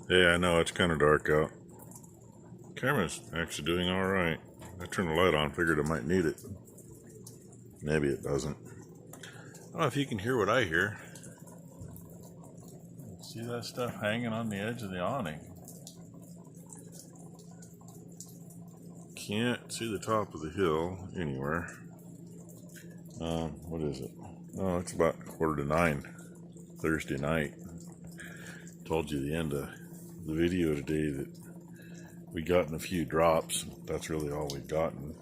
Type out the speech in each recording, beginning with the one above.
Yeah, I know it's kind of dark out. Camera's actually doing all right. I turned the light on, figured I might need it. Maybe it doesn't. I don't know if you can hear what I hear. See that stuff hanging on the edge of the awning? Can't see the top of the hill anywhere. What is it? Oh, it's about 8:45 Thursday night. Told you the end of the video today that we gotten a few drops. That's really all we've gotten.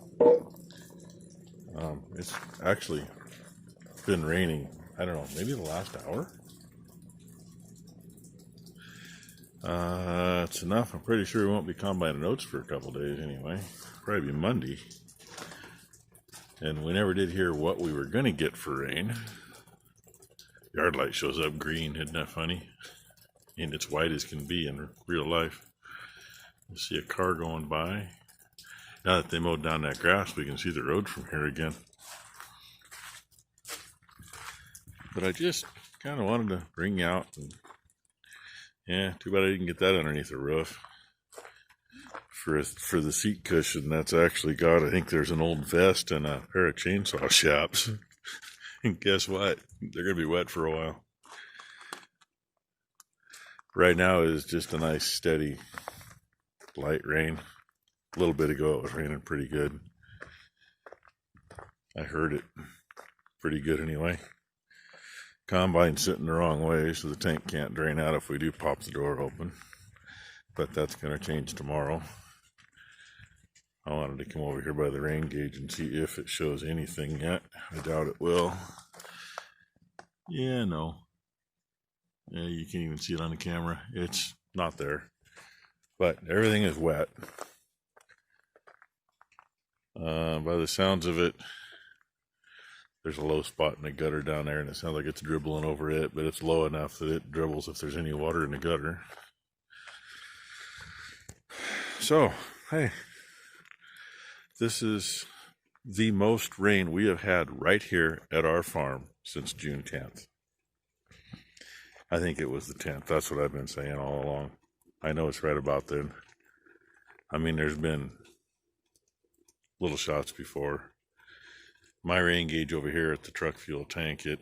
It's actually been raining, I don't know, maybe the last hour. It's enough. I'm pretty sure we won't be combining oats for a couple days anyway. Probably be Monday. And we never did hear what we were going to get for rain. Yard light shows up green, isn't that funny? And it's white as can be in real life. You see a car going by. Now that they mowed down that grass, we can see the road from here again. But I just kind of wanted to bring you out. And, yeah, too bad I didn't get that underneath the roof. For the seat cushion, that's actually got, I think there's an old vest and a pair of chainsaw chaps. And guess what? They're going to be wet for a while. Right now is just a nice steady light rain. A little bit ago it was raining pretty good. I heard it pretty good anyway. Combine's sitting the wrong way, so the tank can't drain out if we do pop the door open. But that's going to change tomorrow. I wanted to come over here by the rain gauge and see if it shows anything yet. I doubt it will. Yeah, no. Yeah, you can't even see it on the camera. It's not there. But everything is wet. By the sounds of it, there's a low spot in the gutter down there, and it sounds like it's dribbling over it, but it's low enough that it dribbles if there's any water in the gutter. So, hey, this is the most rain we have had right here at our farm since June 10th. I think it was the 10th. That's what I've been saying all along. I know it's right about then. I mean, there's been little shots before. My rain gauge over here at the truck fuel tank, it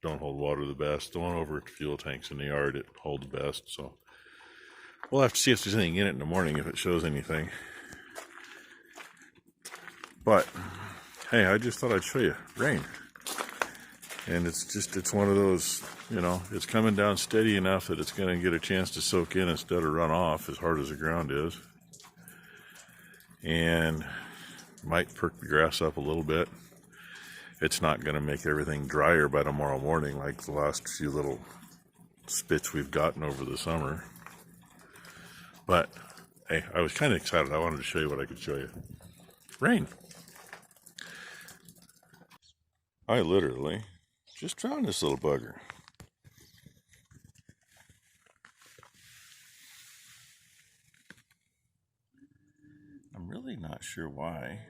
don't hold water the best. The one over at the fuel tanks in the yard, it holds best. So we'll have to see if there's anything in it in the morning, if it shows anything. But hey, I just thought I'd show you rain. And it's one of those, you know, it's coming down steady enough that it's going to get a chance to soak in instead of run off as hard as the ground is. And might perk the grass up a little bit. It's not going to make everything drier by tomorrow morning like the last few little spits we've gotten over the summer. But hey, I was kind of excited. I wanted to show you what I could show you. Rain. I literally just drowned this little bugger. I'm really not sure why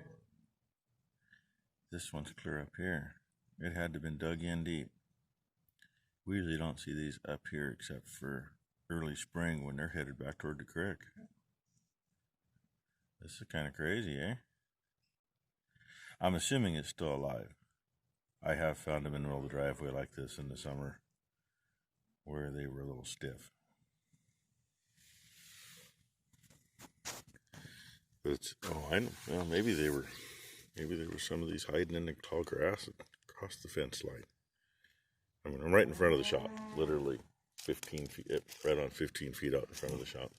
this one's clear up here. It had to have been dug in deep. We usually don't see these up here except for early spring when they're headed back toward the creek. This is kind of crazy, eh? I'm assuming it's still alive. I have found them in the middle of the driveway like this in the summer where they were a little stiff. But it's, oh, I know, well, maybe there were some of these hiding in the tall grass across the fence line. I mean, I'm right in front of the shop, literally 15 feet, right on 15 feet out in front of the shop.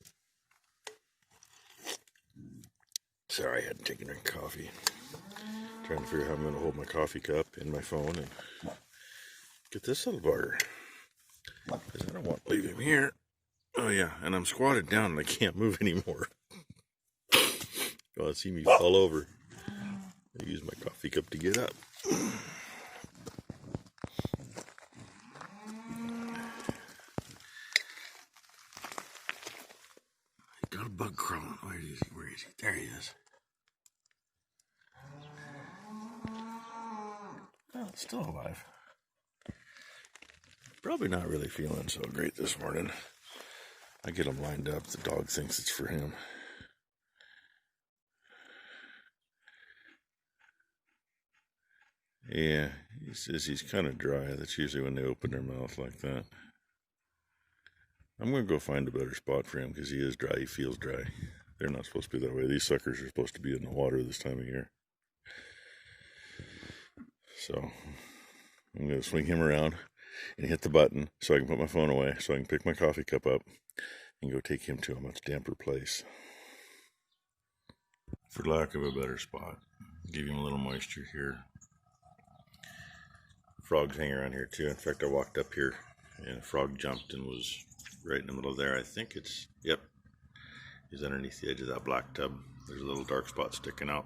Sorry, I hadn't taken a coffee. Trying to figure out how I'm going to hold my coffee cup in my phone and get this little bugger. Because I don't want to leave him here. Oh yeah, and I'm squatted down and I can't move anymore. You'll see me fall over. I use my coffee cup to get up. I got a bug crawling. Where is he? Where is he? There he is. Oh, it's still alive. Probably not really feeling so great this morning. I get him lined up. The dog thinks it's for him. Yeah, he says he's kind of dry. That's usually when they open their mouth like that. I'm going to go find a better spot for him because he is dry. He feels dry. They're not supposed to be that way. These suckers are supposed to be in the water this time of year. So I'm going to swing him around and hit the button so I can put my phone away, so I can pick my coffee cup up and go take him to a much damper place. For lack of a better spot. Give him a little moisture here. Frogs hang around here too. In fact, I walked up here and a frog jumped and was right in the middle there. I think it's, yep, he's underneath the edge of that black tub. There's a little dark spot sticking out.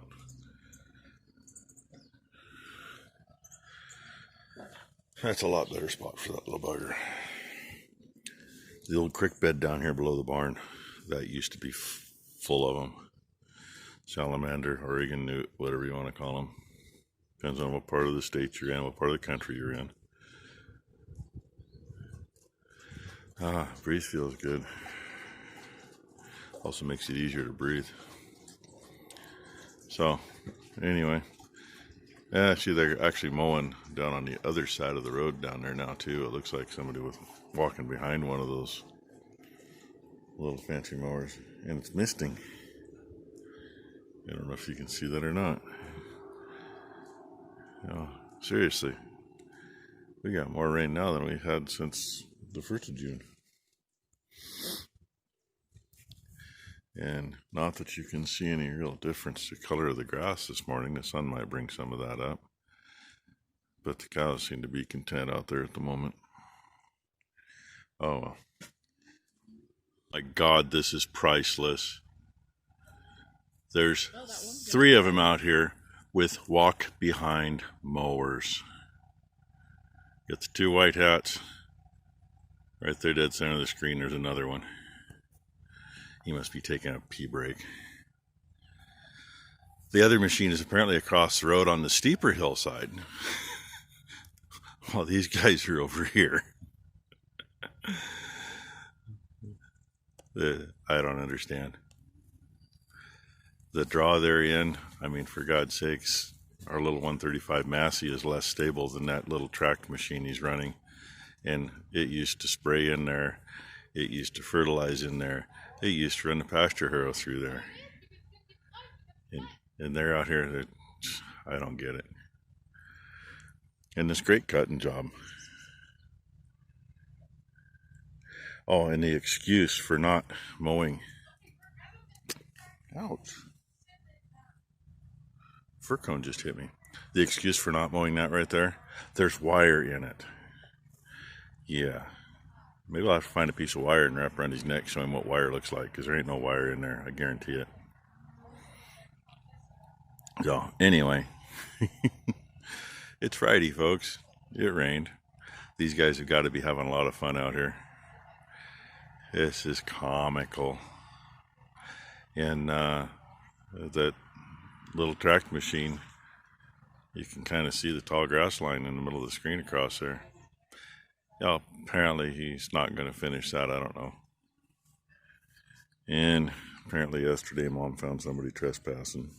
That's a lot better spot for that little bugger. The old creek bed down here below the barn, that used to be full of them. Salamander, Oregon newt, whatever you want to call them. Depends on what part of the state you're in, what part of the country you're in. Breeze feels good. Also makes it easier to breathe. So, anyway. See, they're actually mowing down on the other side of the road down there now, too. It looks like somebody was walking behind one of those little fancy mowers. And it's misting. I don't know if you can see that or not. Seriously, we got more rain now than we've had since the 1st of June. And not that you can see any real difference. The color of the grass this morning, the sun might bring some of that up. But the cows seem to be content out there at the moment. Oh, well. My God, this is priceless. There's 3 of them out here with walk-behind mowers. Got the 2 white hats. Right there, dead center of the screen, there's another one. He must be taking a pee break. The other machine is apparently across the road on the steeper hillside. While these guys are over here. I don't understand. The draw they're in, I mean, for God's sakes, our little 135 Massey is less stable than that little tract machine he's running. And it used to spray in there. It used to fertilize in there. It used to run the pasture harrow through there. And they're out here, I don't get it. And this great cutting job. Oh, and the excuse for not mowing. Ouch. Fir cone just hit me. The excuse for not mowing that right there, there's wire in it. Yeah. Maybe I'll have to find a piece of wire and wrap around his neck, show him what wire looks like, because there ain't no wire in there, I guarantee it. So, anyway. It's Friday, folks. It rained. These guys have got to be having a lot of fun out here. This is comical. And that little tract machine, you can kind of see the tall grass line in the middle of the screen across there. Yeah, apparently he's not going to finish that, I don't know. And apparently yesterday Mom found somebody trespassing.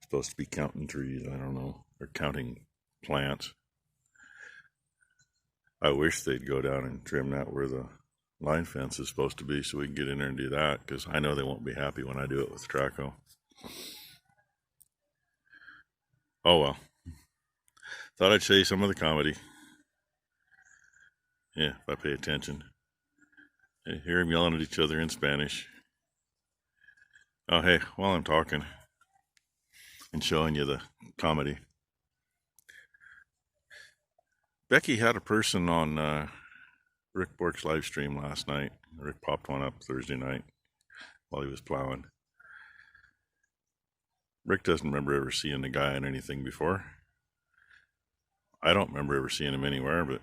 Supposed to be counting trees, I don't know, or counting plants. I wish they'd go down and trim that where the line fence is supposed to be so we can get in there and do that, because I know they won't be happy when I do it with Traco. Oh well. Thought I'd show you some of the comedy. Yeah, if I pay attention. I hear them yelling at each other in Spanish. Oh hey, while I'm talking and showing you the comedy. Becky had a person on Rick Bork's live stream last night. Rick popped one up Thursday night while he was plowing. Rick doesn't remember ever seeing the guy on anything before. I don't remember ever seeing him anywhere, but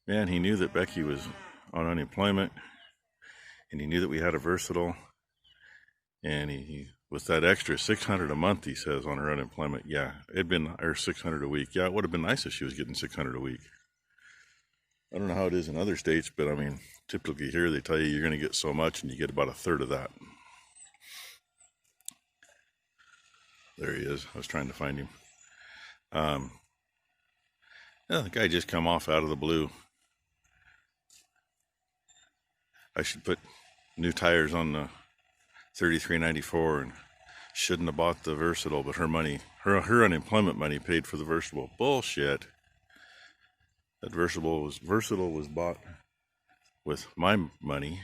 man, he knew that Becky was on unemployment, and he knew that we had a versatile, and he with that extra $600 a month, he says, on her unemployment, yeah, it'd been, or $600 a week. Yeah, it would have been nice if she was getting $600 a week. I don't know how it is in other states, but I mean, typically here they tell you you're going to get so much and you get about a third of that. There he is. I was trying to find him. Yeah, the guy just come off out of the blue. I should put new tires on the 3394 and shouldn't have bought the Versatile, but her unemployment money paid for the Versatile. Bullshit. That Versatile was bought with my money,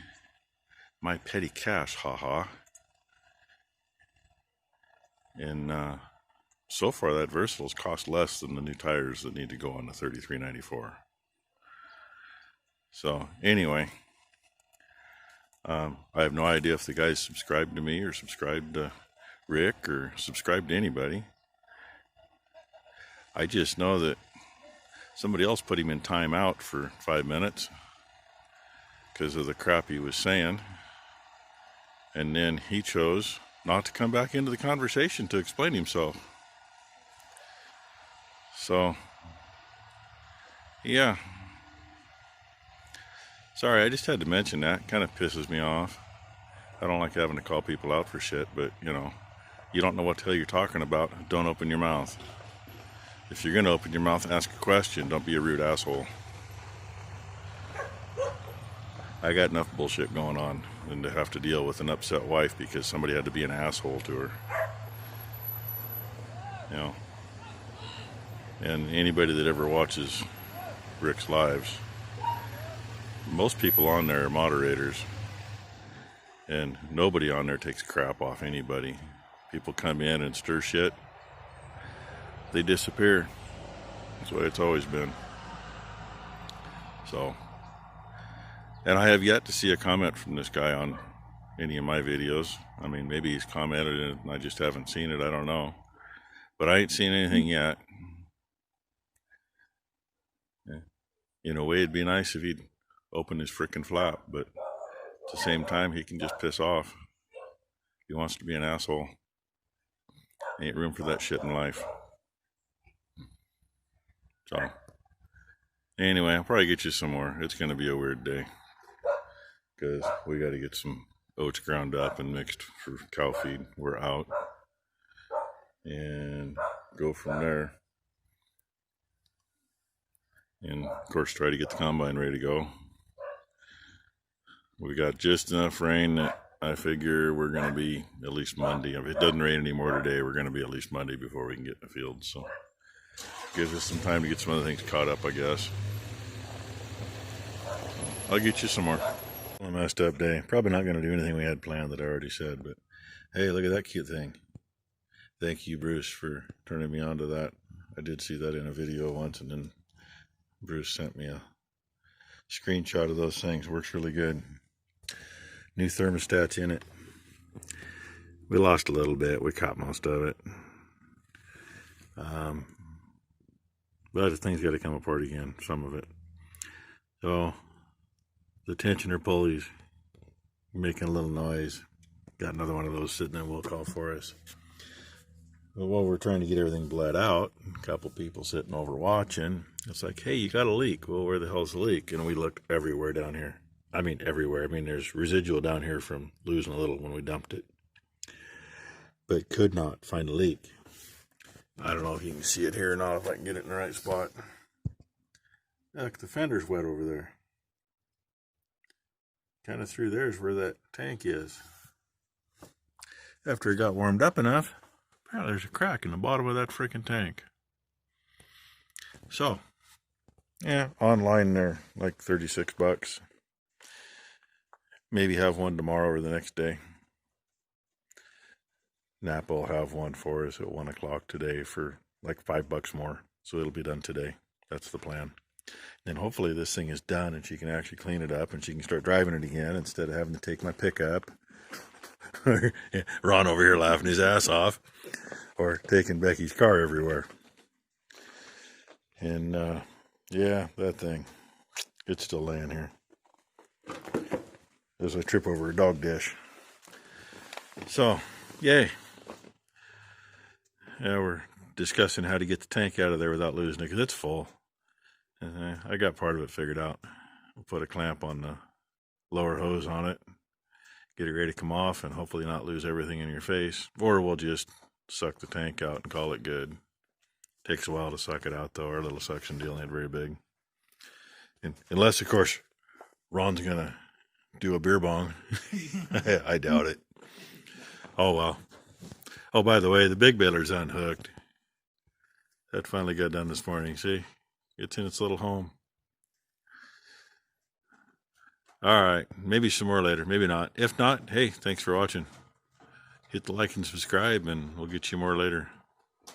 my petty cash, haha. And so far that Versatile's cost less than the new tires that need to go on the 3394. So anyway, I have no idea if the guy's subscribed to me or subscribed to Rick or subscribed to anybody. I just know that somebody else put him in timeout for 5 minutes because of the crap he was saying, and then he chose not to come back into the conversation to explain himself. So yeah, sorry, I just had to mention that. Kind of pisses me off. I don't like having to call people out for shit, but you know, you don't know what the hell you're talking about, don't open your mouth. If you're gonna open your mouth and ask a question, don't be a rude asshole. I got enough bullshit going on than to have to deal with an upset wife because somebody had to be an asshole to her. You know. And anybody that ever watches Rick's lives, most people on there are moderators, and nobody on there takes crap off anybody. People come in and stir shit, they disappear. That's the way it's always been. So, and I have yet to see a comment from this guy on any of my videos. I mean, maybe he's commented and I just haven't seen it, I don't know. But I ain't seen anything yet. In a way, it'd be nice if he'd open his frickin' flap, but at the same time, he can just piss off. He wants to be an asshole. Ain't room for that shit in life. So, anyway, I'll probably get you some more. It's going to be a weird day because we got to get some oats ground up and mixed for cow feed. We're out and go from there. And of course, try to get the combine ready to go. We got just enough rain that I figure we're going to be at least Monday. If it doesn't rain anymore today, we're going to be at least Monday before we can get in the field. So, gives us some time to get some other things caught up, I guess. I'll get you some more. A messed up day. Probably not going to do anything we had planned that I already said, but hey, look at that cute thing. Thank you, Bruce, for turning me on to that. I did see that in a video once, and then Bruce sent me a screenshot of those things. Works really good. New thermostats in it. We lost a little bit. We caught most of it. But the thing's got to come apart again, some of it. So the tensioner pulleys making a little noise. Got another one of those sitting in will call for us. But while we're trying to get everything bled out, a couple people sitting over watching, it's like, hey, you got a leak. Well, where the hell's the leak? And we looked everywhere down here. I mean, everywhere. I mean, there's residual down here from losing a little when we dumped it. But could not find a leak. I don't know if you can see it here or not, if I can get it in the right spot. Look, the fender's wet over there. Kind of through there is where that tank is. After it got warmed up enough, apparently there's a crack in the bottom of that freaking tank. So, yeah, online they're like $36. Maybe have one tomorrow or the next day. NAPA will have one for us at 1 o'clock today for like $5 more. So it'll be done today. That's the plan. Then hopefully this thing is done and she can actually clean it up and she can start driving it again instead of having to take my pickup. Ron over here laughing his ass off. Or taking Becky's car everywhere. And yeah, that thing, it's still laying here. There's a trip over a dog dish. So, yay. Yeah, we're discussing how to get the tank out of there without losing it because it's full. I got part of it figured out. We'll put a clamp on the lower hose on it, get it ready to come off, and hopefully not lose everything in your face. Or we'll just suck the tank out and call it good. Takes a while to suck it out, though. Our little suction deal ain't very big. And unless, of course, Ron's gonna do a beer bong. I doubt it. Oh, well. Oh, by the way, the big baler's unhooked. That finally got done this morning. See? It's in its little home. All right. Maybe some more later. Maybe not. If not, hey, thanks for watching. Hit the like and subscribe, and we'll get you more later.